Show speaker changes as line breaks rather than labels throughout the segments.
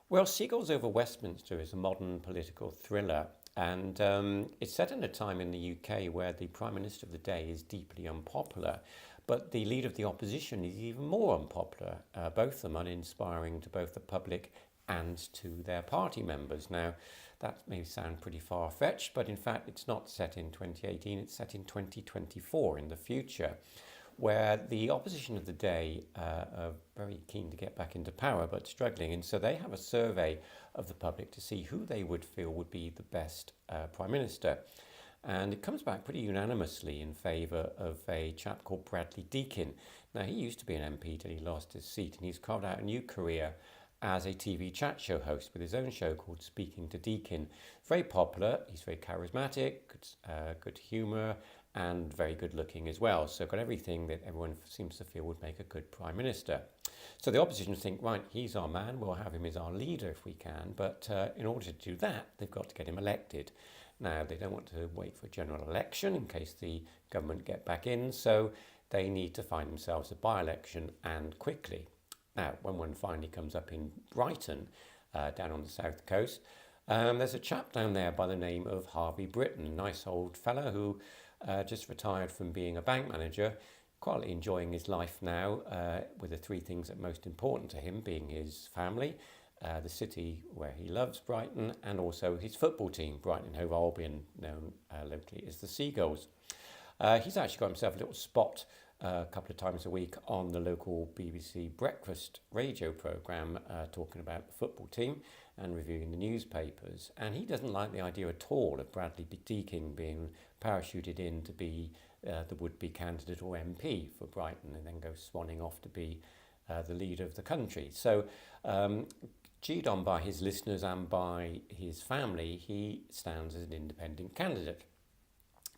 Well, Seagulls Over Westminster is a modern political thriller, and it's set in a time in the UK where the Prime Minister of the day is deeply unpopular, but the leader of the opposition is even more unpopular, both of them uninspiring to both the public and to their party members. Now, that may sound pretty far-fetched, but in fact, it's not set in 2018, it's set in 2024 in the future, where the opposition of the day are very keen to get back into power but struggling. And so they have a survey of the public to see who they would feel would be the best Prime Minister. And it comes back pretty unanimously in favour of a chap called Bradley Deakin. Now, he used to be an MP till he lost his seat, and he's carved out a new career as a TV chat show host with his own show called Speaking to Deakin. Very popular, he's very charismatic, good humour, and very good looking as well. So got everything that everyone seems to feel would make a good Prime Minister. So the opposition think, right, he's our man, we'll have him as our leader if we can, but in order to do that, they've got to get him elected. Now, they don't want to wait for a general election in case the government get back in, so they need to find themselves a by-election, and quickly. Now, when one finally comes up in Brighton, down on the south coast, there's a chap down there by the name of Harvey Britton, a nice old fella who just retired from being a bank manager, quietly enjoying his life now, with the three things that are most important to him being his family, the city where he loves, Brighton, and also his football team, Brighton and Hove Albion, known locally as the Seagulls. He's actually got himself a little spot a couple of times a week on the local BBC breakfast radio programme, talking about the football team and reviewing the newspapers. And he doesn't like the idea at all of Bradley Deakin being parachuted in to be the would-be candidate or MP for Brighton and then go swanning off to be the leader of the country. So, cheered on by his listeners and by his family, he stands as an independent candidate.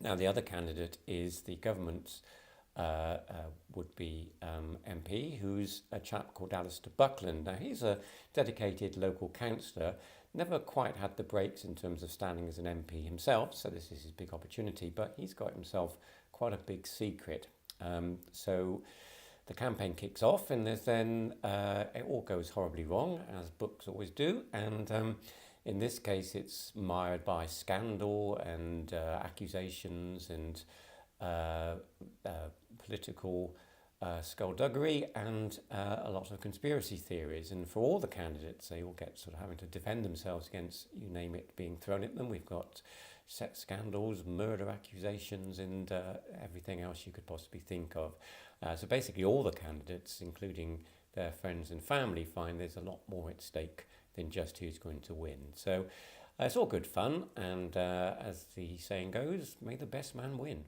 Now, the other candidate is the government's would-be MP, who's a chap called Alistair Buckland. Now, he's a dedicated local councillor, never quite had the breaks in terms of standing as an MP himself, so this is his big opportunity, but he's got himself quite a big secret. So the campaign kicks off, and there's then it all goes horribly wrong, as books always do, and in this case it's mired by scandal and accusations and political skullduggery and a lot of conspiracy theories. And for all the candidates, they all get sort of having to defend themselves against, you name it, being thrown at them. We've got sex scandals, murder accusations, and everything else you could possibly think of. So basically all the candidates, including their friends and family, find there's a lot more at stake than just who's going to win. So it's all good fun, and as the saying goes, may the best man win.